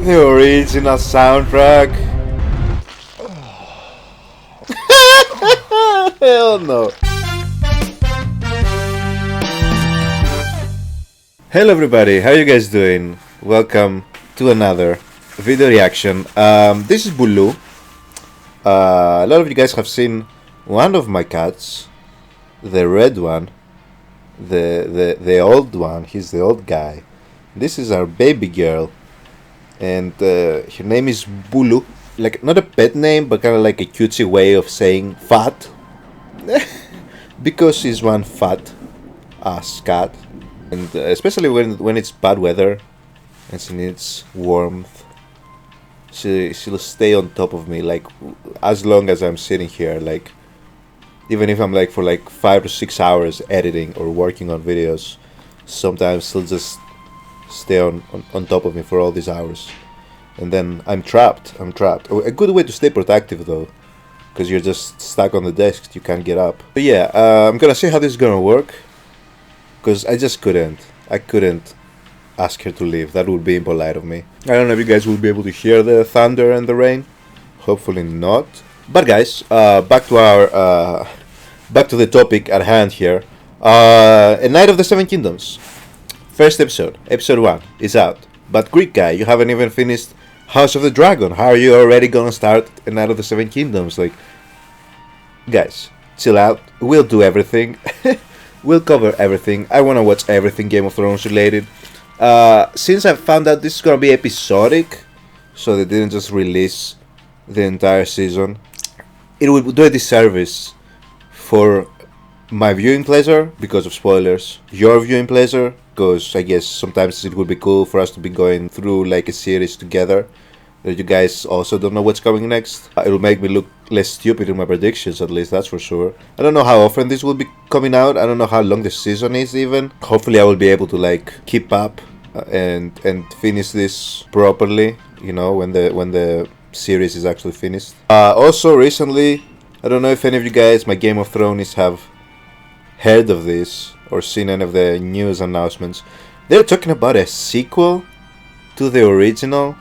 The original soundtrack. Hell no. Hello everybody, how you guys doing? Welcome to another video reaction. This is Bulu. A lot of you guys have seen one of my cats, the red one, the old one. He's the old guy. This is our baby girl, and her name is Bulu. Like, not a pet name, but kind of like a cutesy way of saying fat, because she's one fat ass cat, and especially when it's bad weather and she needs warmth, she'll stay on top of me, like, as long as I'm sitting here, like, even if I'm like for like 5 to 6 hours editing or working on videos, sometimes she'll just stay on top of me for all these hours, and then I'm trapped. A good way to stay productive though, because you're just stuck on the desk, you can't get up. But yeah, I'm gonna see how this is gonna work, because I couldn't ask her to leave. That would be impolite of me. I don't know if you guys will be able to hear the thunder and the rain. Hopefully not. But guys, back to the topic at hand here. A Knight of the Seven Kingdoms. First episode, episode 1, is out. But Greek guy, you haven't even finished House of the Dragon. How are you already gonna start A Knight of the Seven Kingdoms? Like, guys, chill out. We'll do everything. We'll cover everything. I wanna watch everything Game of Thrones related. Since I found out this is gonna be episodic, so they didn't just release the entire season, it would do a disservice for my viewing pleasure because of spoilers, your viewing pleasure, because I guess sometimes it would be cool for us to be going through like a series together that you guys also don't know what's coming next. It'll make me look less stupid in my predictions, at least, that's for sure. I don't know how often this will be coming out. I don't know how long the season is even. Hopefully I will be able to like keep up and finish this properly, you know, when the series is actually finished. Also recently, I don't know if any of you guys, my Game of Thrones, have heard of this or seen any of the news announcements. They're talking about a sequel to the original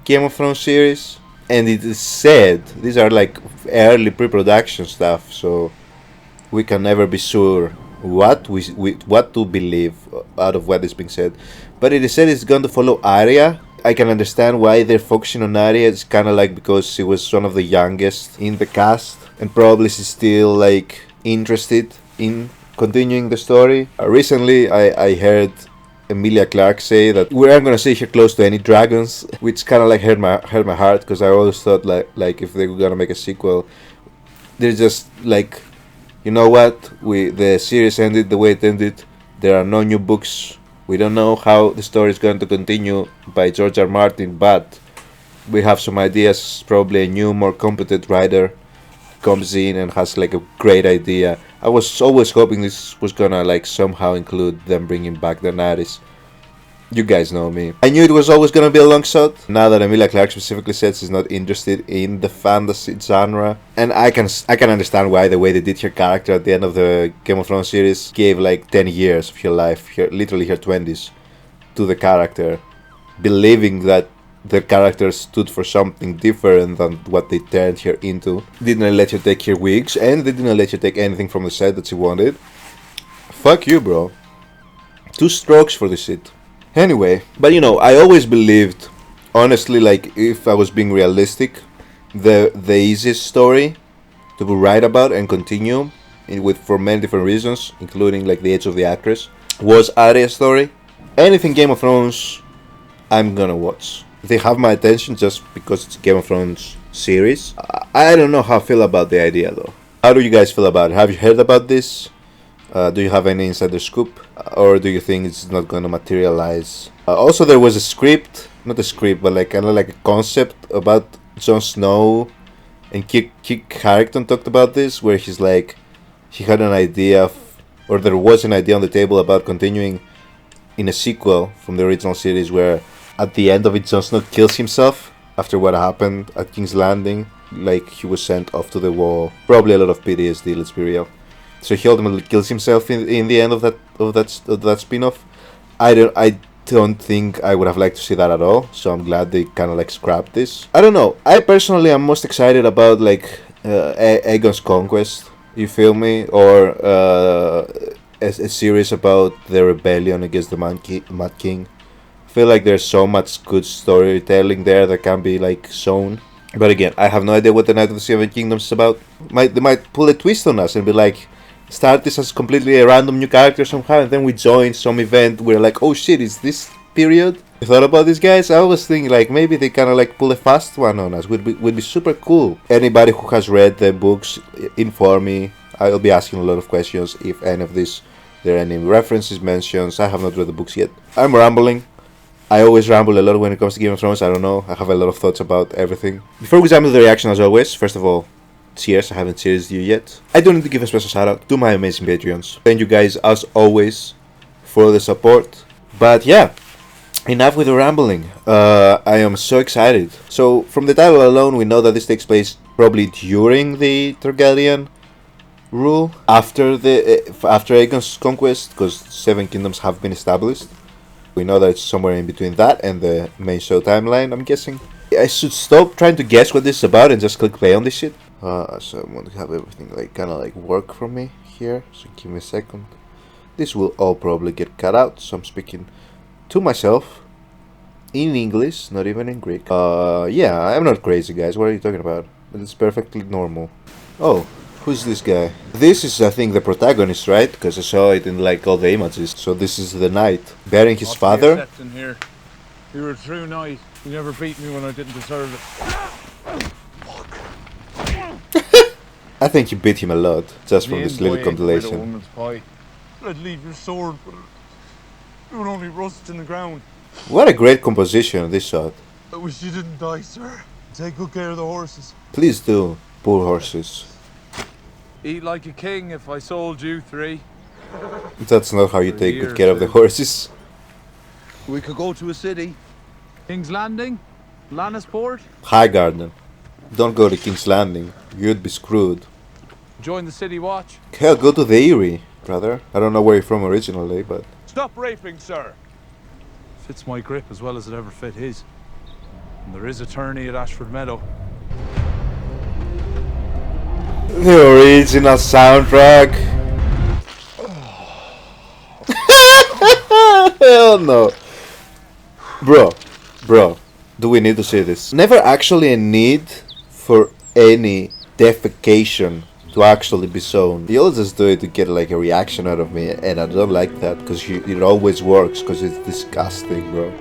Game of Thrones series, and it is said these are like early pre-production stuff, so we can never be sure what what to believe out of what is being said. But it is said it's going to follow Arya. I can understand why they're focusing on Arya. It's kind of like because she was one of the youngest in the cast, and probably she's still like interested in continuing the story. Recently, I heard Emilia Clarke say that we aren't gonna see her close to any dragons, which kind of like hurt my heart, because I always thought like if they were gonna make a sequel, they're just like, you know what, the series ended the way it ended. There are no new books. We don't know how the story is going to continue by George R. Martin, but we have some ideas. Probably a new, more competent writer comes in and has like a great idea. I was always hoping this was gonna like somehow include them bringing back Daenerys. You guys know me. I knew it was always gonna be a long shot. Now that Emilia Clarke specifically said she's not interested in the fantasy genre, and I can understand why. The way they did her character at the end of the Game of Thrones series gave like 10 years of her life, literally her 20s, to the character, believing that the character stood for something different than what they turned her into. Didn't let her take her wigs, and they didn't let her take anything from the set that she wanted. Fuck you, bro. 2 strokes for this shit. Anyway, but you know, I always believed, honestly, like, if I was being realistic, the easiest story to write about and continue with, for many different reasons, including like the age of the actress, was Arya's story. Anything Game of Thrones, I'm gonna watch. They have my attention just because it's a Game of Thrones series. I don't know how I feel about the idea though. How do you guys feel about it? Have you heard about this? Do you have any insider scoop? Or do you think it's not going to materialize? Also, there was a script, not a script, but like kind of like a concept about Jon Snow, and Kit Harington talked about this, where he's like, he had an idea or there was an idea on the table about continuing in a sequel from the original series, where at the end of it, Jon Snow kills himself after what happened at King's Landing. Like, he was sent off to the wall. Probably a lot of PTSD, let's be real. So he ultimately kills himself in the end of that spin-off. I don't think I would have liked to see that at all. So I'm glad they kind of like scrapped this. I don't know. I personally am most excited about like Aegon's Conquest. You feel me? Or a series about the rebellion against the Mad King. I feel like there's so much good storytelling there that can be like shown. But again, I have no idea what the Night of the Seven Kingdoms is about. They might pull a twist on us and be like, start this as completely a random new character somehow, and then we join some event. We're like, oh shit, is this period? You thought about these guys? I was thinking like maybe they kind of like pull a fast one on us. Would be super cool. Anybody who has read the books, inform me. I'll be asking a lot of questions if any of this there are any references, mentions. I have not read the books yet. I'm rambling. I always ramble a lot when it comes to Game of Thrones. I don't know. I have a lot of thoughts about everything. Before we jump into the reaction, as always, first of all, cheers. I haven't cheersed you yet. I do need to give a special shout out to my amazing Patreons. Thank you guys, as always, for the support. But yeah, enough with the rambling. I am so excited. So, from the title alone, we know that this takes place probably during the Targaryen rule, after Aegon's Conquest, because 7 kingdoms have been established. We know that it's somewhere in between that and the main show timeline, I'm guessing. I should stop trying to guess what this is about and just click play on this shit. So I want to have everything like kind of like work for me here. So give me a second. This will all probably get cut out, so I'm speaking to myself in English, not even in Greek. Yeah, I'm not crazy, guys. What are you talking about? It's perfectly normal. Oh. Who's this guy? This is, I think, the protagonist, right? Because I saw it in like all the images. So this is the knight bearing his father. Here. You were a true knight. You never beat me when I didn't deserve it. I think you beat him a lot just from this little compilation. I'd leave your sword, but it would only rust in the ground. What a great composition this shot. I wish you didn't die, sir. Take good care of the horses. Please do. Poor horses. Eat like a king if I sold you 3. That's not how you take good care of the horses. We could go to a city. King's Landing? Lannisport? Highgarden. Don't go to King's Landing. You'd be screwed. Join the city watch? Hell, go to the Eyrie, brother. I don't know where you're from originally, but... Stop raping, sir! Fits my grip as well as it ever fit his. And there is a tourney at Ashford Meadow. The original soundtrack. Hell no. Bro, do we need to see this? Never actually a need for any defecation to actually be shown. You always just do it to get like a reaction out of me, and I don't like that because it always works because it's disgusting, bro.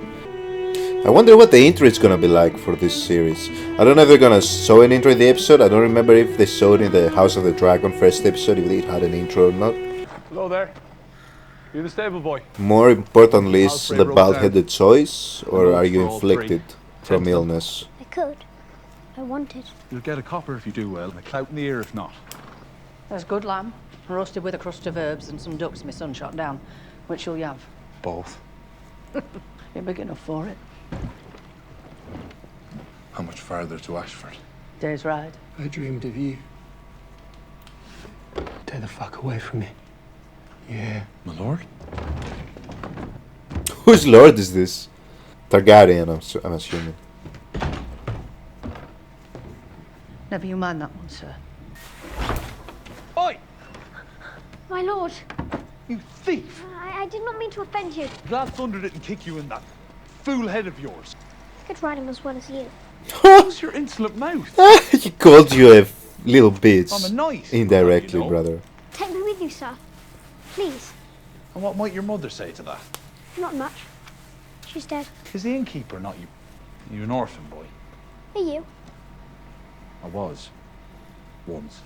I wonder what the intro is gonna be like for this series. I don't know if they're gonna show an intro in the episode. I don't remember if they showed in the House of the Dragon first episode, if it had an intro or not. Hello there. You the stable boy? More importantly, is the bald-headed choice, or are you inflicted from illness? I could. I wanted. You'll get a copper if you do well, and a clout in the ear if not. There's good lamb, roasted with a crust of herbs and some ducks my son shot down. Which will you have? Both. You're big enough for it. How much farther to Ashford? Day's ride. I dreamed of you. Stay the fuck away from me. Yeah. My lord? Whose lord is this? Targaryen, I'm assuming. Never you mind that one, sir. Oi! My lord, You thief! I did not mean to offend you. Glad Thunder didn't kick you in that fool head of yours. I could ride him as well as you. Close your insolent mouth. He called you a little bitch. I'm a knight. Indirectly, you know. brother. Take me with you, sir. Please. And what might your mother say to that? Not much. She's dead. Is the innkeeper not you? You an orphan boy? Are you? I was. Once.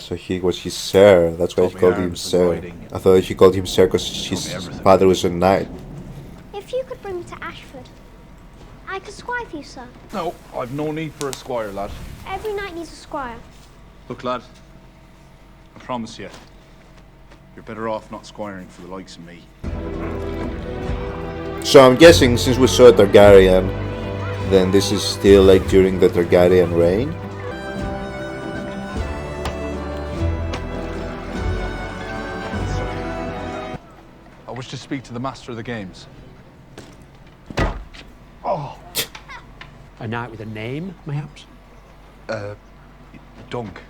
So he was his sir. That's why he Taught me called him arms and sir. riding. I thought he called him sir because his everything. father was a knight. If you could bring me to Ashford, I could squire for you, sir. No, I've no need for a squire, lad. Every knight needs a squire. Look, lad. I promise you, you're better off not squiring for the likes of me. So I'm guessing since we saw Targaryen, then this is still like during the Targaryen reign. I wish to speak to the master of the games. A knight with a name, mayhaps? Dunk.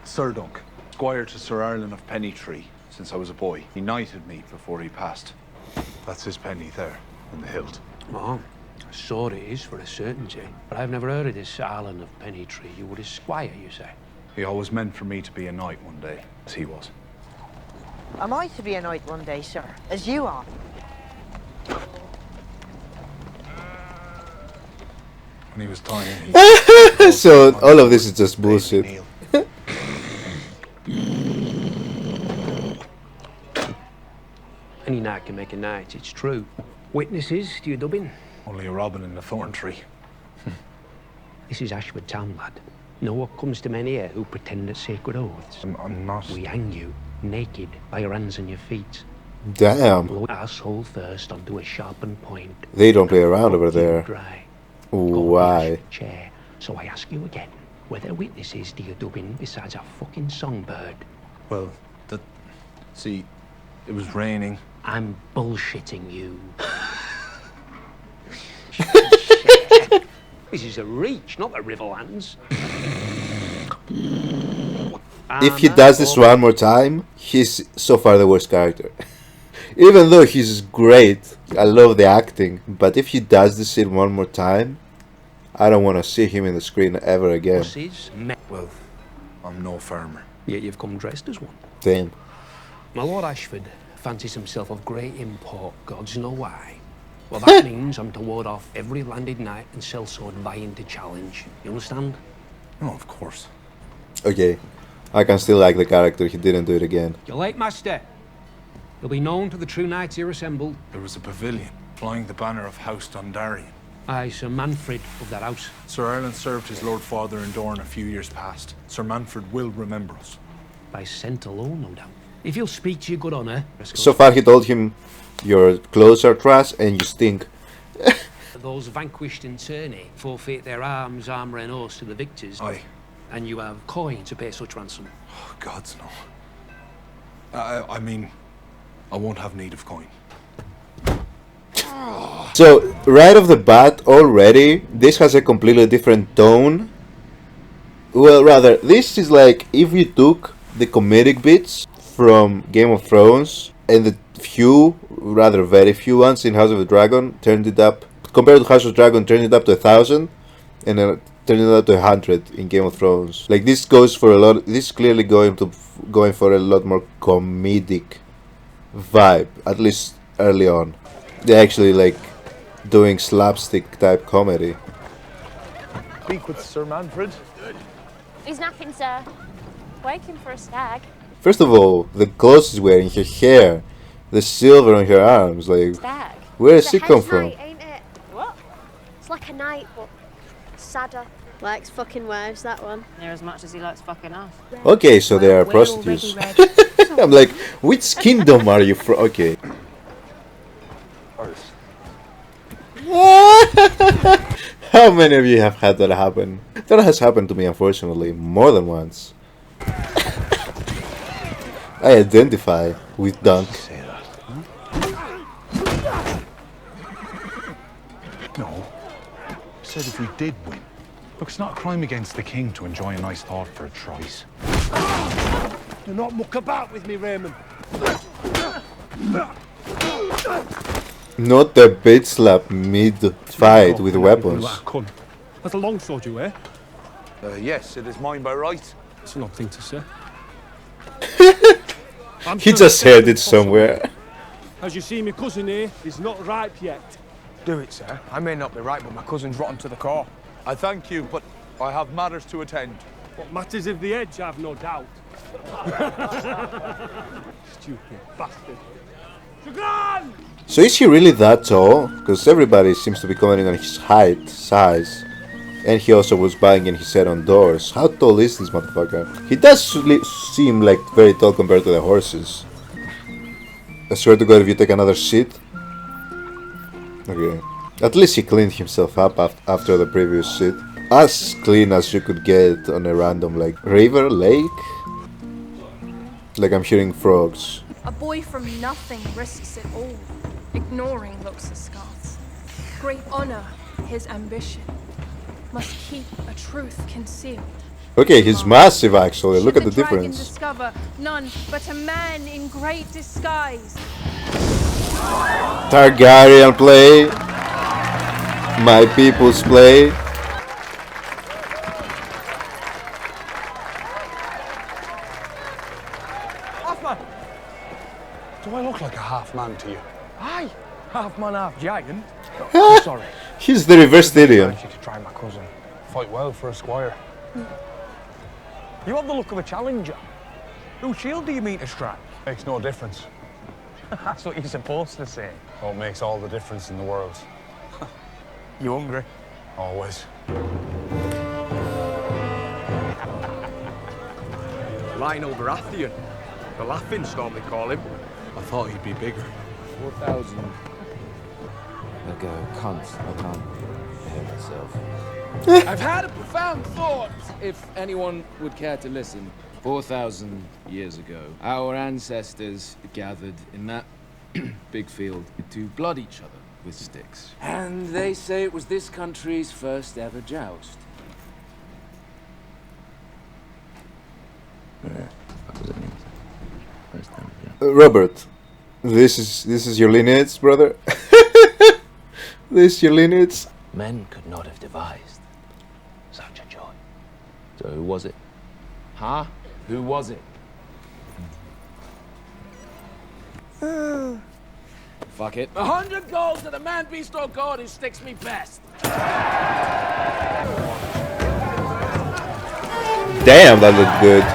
Sir Dunk. Squire to Sir Arlen of Pennytree since I was a boy. He knighted me before he passed. That's his penny there, in the hilt. Oh, so it is for a certainty. But I've never heard of this Arlen of Pennytree. You were his squire, you say? He always meant for me to be a knight one day, as he was. Am I to be a knight one day, sir, as you are? When he was tiny, he So all of this is just bullshit. Neil. Any knight can make a knight, it's true. Witnesses, do you dubbing? Only a robin in the thorn tree. This is Ashford town, lad. Know what comes to men here who pretend at sacred oaths? I'm not. We hang you, naked, by your hands and your feet. Damn. Blow our soul first onto a sharpened point. They don't play around over Keep it there. Dry. Why? Chair. So I ask you again, whether witnesses do you dubbing besides a fucking songbird? Well, see, it was raining. I'm bullshitting you. This is a reach, not the Riverlands. If he does this one more time, he's so far the worst character. Even though he's great, I love the acting, but if he does this shit one more time, I don't want to see him in the screen ever again. Well, I'm no farmer. Yet you've come dressed as one. Damn. My Lord Ashford fancies himself of great import, gods know why. Well, that means I'm to ward off every landed knight and sellsword vying to challenge. You understand? No, of course. Okay, I can still like the character, he didn't do it again. You're late, master. You'll be known to the true knights here assembled. There was a pavilion flying the banner of House Dundarian. Aye, Sir Manfred of that house. Sir Arlen served his lord father in Dorne a few years past. Sir Manfred will remember us. By scent alone, no doubt. If you'll speak to your good honour... So far he told him, your clothes are trash and you stink. Those vanquished in tourney forfeit their arms, armour and horse to the victors. Aye. And you have coin to pay such ransom. Oh, gods no. I mean, I won't have need of coin. So, right off the bat, already, this has a completely different tone. Well, rather, this is like if you took the comedic bits from Game of Thrones and the few, rather very few ones in House of the Dragon, turned it up, compared to House of the Dragon, turned it up to 1,000, and then turned it up to 100 in Game of Thrones. Like, this goes for a lot, this is clearly going for a lot more comedic vibe, at least early on. They're actually, like, doing slapstick type comedy. Speak with Sir Manfred. He's napping, sir. Waking for a stag. First of all, the clothes she's wearing, her hair, the silver on her arms, like, Stag? where does It's she a come hen's from? night, ain't it? What? It's like a night, but sadder. Likes fucking wives, that one. Near as much as he likes fucking us. Okay, so they are We're prostitutes. already ready. I'm like, which kingdom are you from? Okay. How many of you have had that happen? That has happened to me, unfortunately, more than once. I identify with Dunk. No. Said if we did win. Look, it's not a crime against the king to enjoy a nice thought for a trice. Do not muck about with me, Raymond. Not the bitch slap mid-fight with weapons. That's a longsword you wear. Yes, it is mine by right. It's an odd thing to say. He just heard it somewhere. As you see, my cousin here is not ripe yet. Do it, sir. I may not be right, but my cousin's rotten to the core. I thank you, but I have matters to attend. What matters of the edge, I've no doubt. Stupid bastard. Shukran! So is he really that tall? Because everybody seems to be commenting on his height, size. And he also was banging his head on doors. How tall is this motherfucker? He does seem like very tall compared to the horses. I swear to God, if you take another shit. Okay. At least he cleaned himself up after the previous shit. As clean as you could get on a random, like, river, lake? Like I'm hearing frogs. A boy from nothing risks it all, ignoring looks askance. Great honor, his ambition, must keep a truth concealed. Okay, he's massive actually. Look at the Should dragon difference. discover none but a man in great disguise. Targaryen play. My people's play. Half-man! Do I look like a half-man to you? Aye! Half-man, half-giant. I'm sorry. He's the reverse Tyrion. I you to try my cousin. Fight well for a squire. You have the look of a challenger. Whose shield do you mean to strike? Makes no difference. That's what you're supposed to say. Oh, it makes all the difference in the world. You hungry? Always. Lionel Baratheon. The Laughing Storm, they call him. I thought he'd be bigger. 4,000 ago, cunts. I can't hear myself. I've had a profound thought, if anyone would care to listen. 4,000 years ago, our ancestors gathered in that big field to blood each other with sticks. And they say it was this country's first ever joust. Robert, this is your lineage, brother. This is your lineage. Men could not have devised such a joy. So who was it? Huh? Who was it? Fuck it. 100 gold to the man, beast, or god who sticks me best. Damn, that looked good.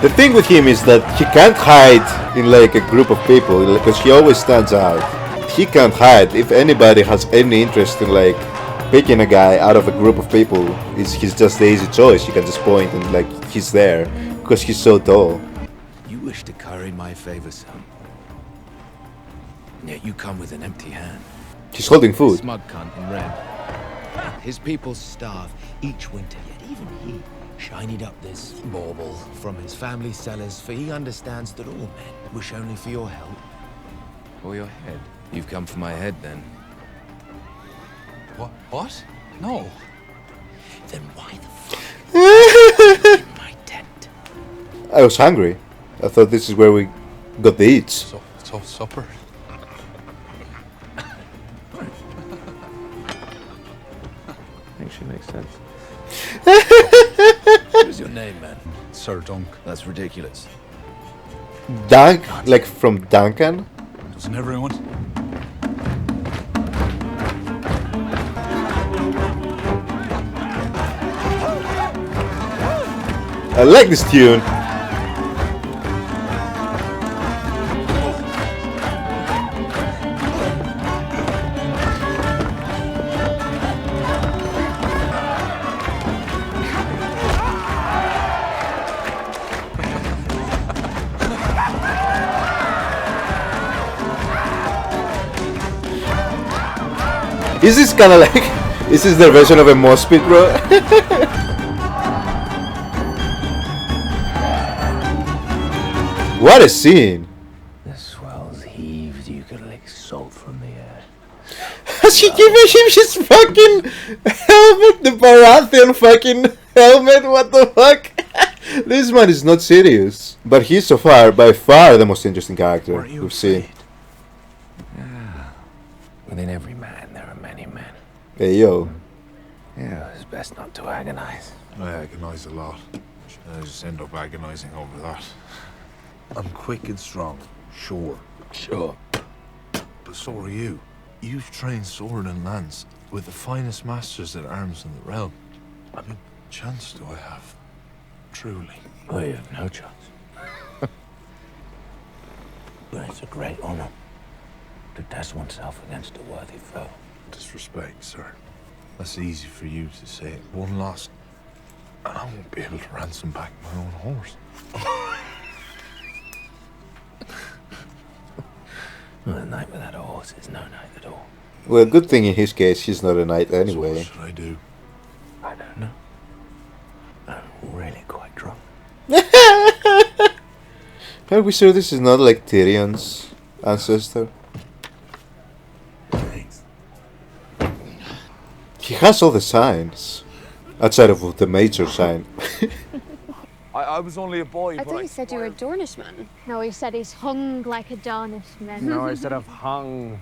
The thing with him is that he can't hide in like a group of people because he always stands out. He can't hide. If anybody has any interest in like picking a guy out of a group of people, he's just the easy choice. You can just point and like he's there because he's so tall. You wish to curry my favor, son. Yet you come with an empty hand. He's holding food. Smug cunt in red. His people starve each winter, yet even he shinied up this bauble from his family cellars, for he understands that all men wish only for your help or your head. You've come for my head, then. What? No. Then why the fuck in my tent? I was hungry. I thought this is where we got the eats. So supper. Actually makes sense. What's your name, man? Sir Dunk. That's ridiculous. Dunk? Like from Duncan? Doesn't everyone? I like this tune. Is this kind of like, is this their version of a mosh pit, bro? What a scene! The swells heaved, you could lick salt from the air. Has she given him his fucking helmet? The Baratheon fucking helmet? What the fuck? This man is not serious. But he's so far, by far, the most interesting character we've seen. Within every man, there are many men. Hey, yo. Yeah, it's best not to agonize. I agonize a lot. I just end up agonizing over that. I'm quick and strong, sure. Sure. But so are you. You've trained sword and lance with the finest masters at arms in the realm. I mean, chance do I have? Truly. Well, you have no chance. But it's a great honor to test oneself against a worthy foe. Disrespect, sir. That's easy for you to say. One loss, and I won't be able to ransom back my own horse. Well, a knight without a horse is no knight at all. Well, good thing in his case, he's not a knight anyway. So what should I do? Are we sure this is not like Tyrion's ancestor? He has all the signs. Outside of the major sign. I was only a boy, I but thought you said you were a Dornishman. No, he said he's hung like a Dornishman. No, I said I've hung.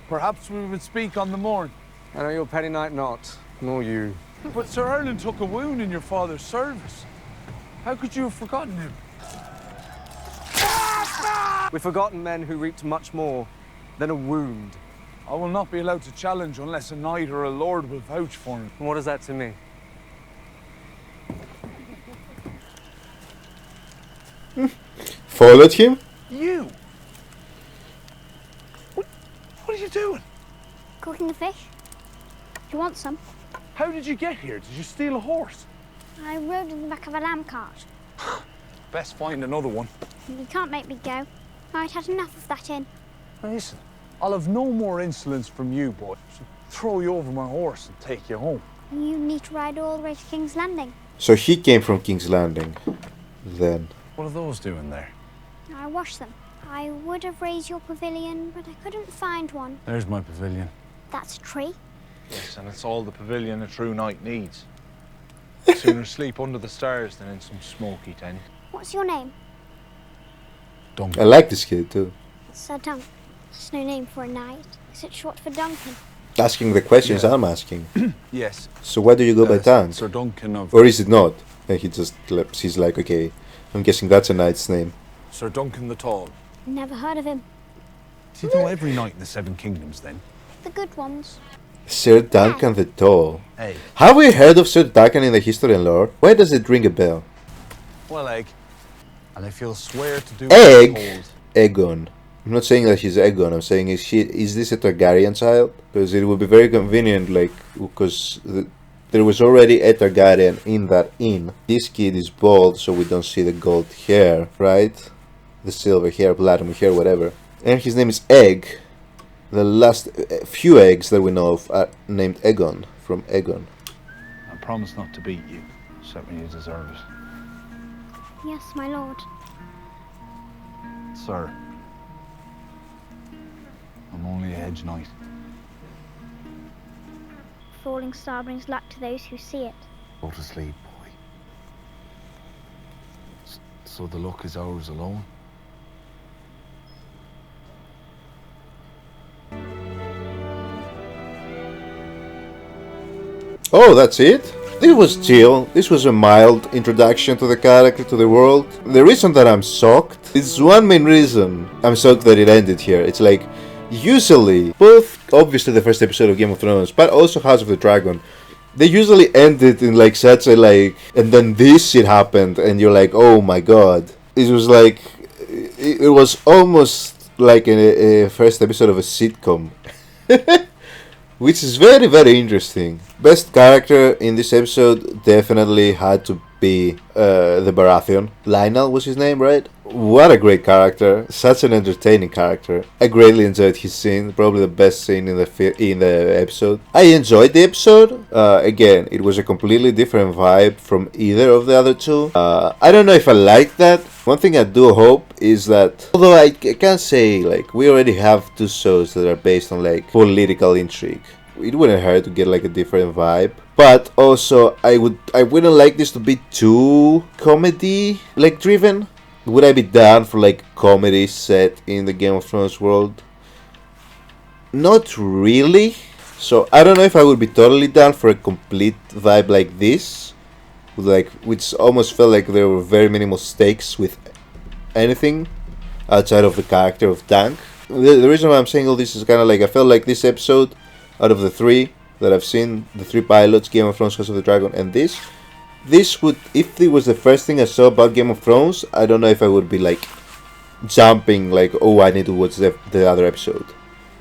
Perhaps we would speak on the morn. I know your petty knight not, nor you. But Sir Erlen took a wound in your father's service. How could you have forgotten him? We've forgotten men who reaped much more than a wound. I will not be allowed to challenge unless a knight or a lord will vouch for him. And what is that to me? Followed him? You? What are you doing? Cooking the fish. Do you want some? How did you get here? Did you steal a horse? I rode in the back of a lamb cart. Best find another one. You can't make me go. I'd had enough of that inn. Listen, I'll have no more insolence from you, boy. So throw you over my horse and take you home. You need to ride all the way to King's Landing. So he came from King's Landing. Then. What are those doing there? I washed them. I would have raised your pavilion, but I couldn't find one. There's my pavilion. That's a tree. Yes, and it's all the pavilion a true knight needs. Sooner sleep under the stars than in some smoky tent. What's your name? I like this kid too. Sir Dunk. It's no name for a knight. Is it short for Duncan? Asking the questions I'm asking. Yes. So why do you go by Dunk? Sir Duncan of... Or is it not? And he just he's like, okay, I'm guessing that's a knight's name. Sir Duncan the Tall. Never heard of him. Do you know every knight in the Seven Kingdoms, then? The good ones. Sir Duncan the Tall. Hey. Have we heard of Sir Duncan in the history and lore? Why does it ring a bell? Well, Egg. And if you'll swear to do Egg? what you're told. Aegon. I'm not saying that he's Aegon, I'm saying is this a Targaryen child? Because it would be very convenient, like, because there was already a Targaryen in that inn. This kid is bald, so we don't see the gold hair, right? The silver hair, platinum hair, whatever. And his name is Egg. The last few eggs that we know of are named Aegon, from Aegon. I promise not to beat you, except when you deserve it. Yes, my lord. Sir. I'm only a hedge knight. Falling star brings luck to those who see it. Go to sleep, boy. So the luck is ours alone? Oh, that's it? This was chill. This was a mild introduction to the character, to the world. The reason that I'm shocked is one main reason I'm shocked that it ended here. It's like, usually, both obviously the first episode of Game of Thrones, but also House of the Dragon, they usually end it in like such a like, and then this shit happened, and you're like, oh my god. It was like, it was almost like a first episode of a sitcom. Which is very, very interesting. Best character in this episode definitely had to be the Baratheon. Lionel was his name, right? What a great character. Such an entertaining character. I greatly enjoyed his scene. Probably the best scene in the episode. I enjoyed the episode. Again, it was a completely different vibe from either of the other two. I don't know if I like that. One thing I do hope is that, although I can't say, like, we already have two shows that are based on, like, political intrigue. It wouldn't hurt to get, like, a different vibe. But also, I wouldn't like this to be too comedy, like, driven. Would I be down for, like, comedy set in the Game of Thrones world? Not really. So, I don't know if I would be totally down for a complete vibe like this. Like, which almost felt like there were very minimal stakes with anything outside of the character of Dunk. The reason why I'm saying all this is kind of like, I felt like this episode, out of the three that I've seen, the three pilots, Game of Thrones, House of the Dragon, and this would, if it was the first thing I saw about Game of Thrones, I don't know if I would be like jumping, like, oh, I need to watch the other episode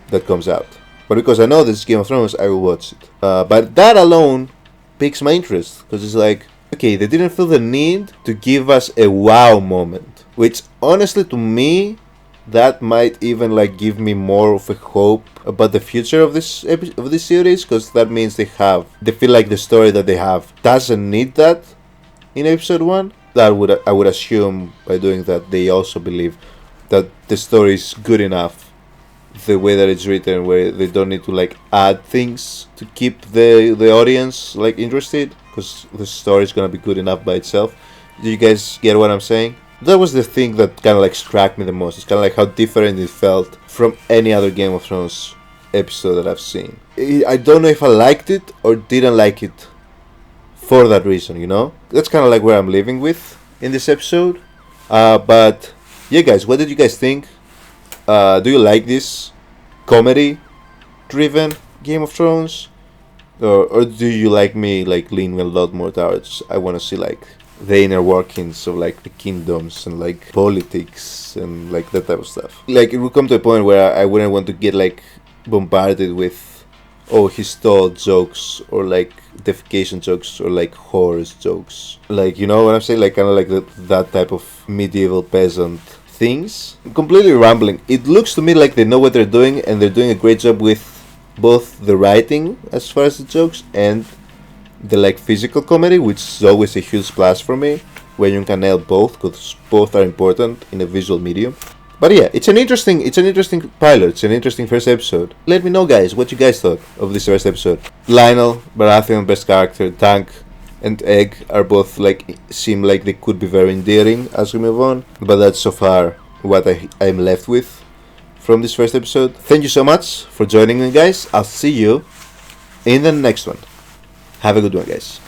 that comes out. But because I know this is Game of Thrones, I will watch it. But that alone piques my interest, because it's like, okay, they didn't feel the need to give us a wow moment, which honestly to me, that might even like give me more of a hope about the future of this series, because that means they feel like the story that they have doesn't need that in episode 1. That I would assume by doing that they also believe that the story is good enough the way that it's written, where they don't need to like add things to keep the audience like interested, because the story is gonna be good enough by itself. Do you guys get what I'm saying? That was the thing that kind of like struck me the most. It's kind of like how different it felt from any other Game of Thrones episode that I've seen. I don't know if I liked it or didn't like it for that reason, you know? That's kind of like where I'm living with in this episode. But yeah, guys, what did you guys think? Do you like this comedy-driven Game of Thrones? Or do you like me like lean a lot more towards I want to see like the inner workings of like the kingdoms and like politics and like that type of stuff? Like it would come to a point where I wouldn't want to get like bombarded with he stole jokes or like defecation jokes or like horrors jokes. Like, you know what I'm saying? Like kind of like that type of medieval peasant things. Completely rambling. It looks to me like they know what they're doing and they're doing a great job with both the writing as far as the jokes and the like physical comedy, which is always a huge plus for me when you can nail both, because both are important in a visual medium. But yeah, it's an interesting pilot. It's an interesting first episode. Let me know, guys, what you guys thought of this first episode. Lyonel Baratheon, best character, Tank and Egg are both like seem like they could be very endearing as we move on. But that's so far what I'm left with from this first episode. Thank you so much for joining me, guys. I'll see you in the next one. Have a good one, guys.